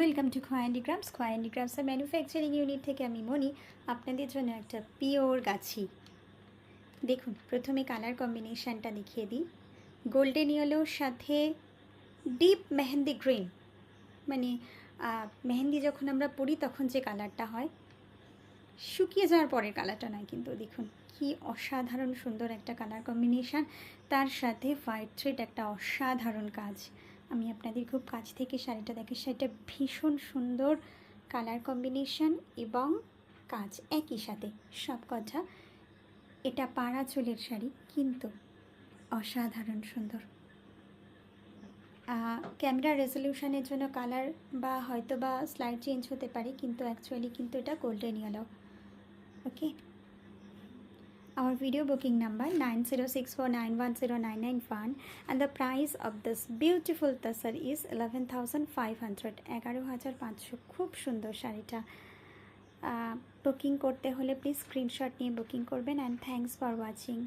Welcome to খোয়াইন্ডিগ্রামস। খোয়াইন্ডিগ্রামসের manufacturing unit থেকে আমি মনি আপনাদের জন্য একটা পিওর গাছি। দেখুন, প্রথমে কালার কম্বিনেশানটা দেখিয়ে দিই। গোল্ডেন ইয়েলোর সাথে ডিপ মেহেন্দি গ্রিন, মানে মেহেন্দি যখন আমরা পরি তখন যে কালারটা হয়, শুকিয়ে যাওয়ার পরের কালারটা নয় কিন্তু। দেখুন কি অসাধারণ সুন্দর একটা কালার কম্বিনেশান, তার সাথে হোয়াইট থ্রেড একটা অসাধারণ কাজ। আমি আপনাদের খুব কাছ থেকে শাড়িটা দেখি। শাড়িটা ভীষণ সুন্দর কালার কম্বিনেশান এবং কাজ একই সাথে সব কথা। এটা পাড়া চুলের শাড়ি কিন্তু অসাধারণ সুন্দর। ক্যামেরা রেজলিউশনের জন্য কালার বা হয়তো বা স্লাইড চেঞ্জ হতে পারে, কিন্তু অ্যাকচুয়ালি কিন্তু এটা golden yellow. Okay, our video booking number 9064910991 and the price of this beautiful tassar is 11,500, 11,500। খুব সুন্দর শাড়িটা। বুকিং করতে হলে প্লিজ স্ক্রিনশট নিয়ে বুকিং করবেন। And thanks for watching.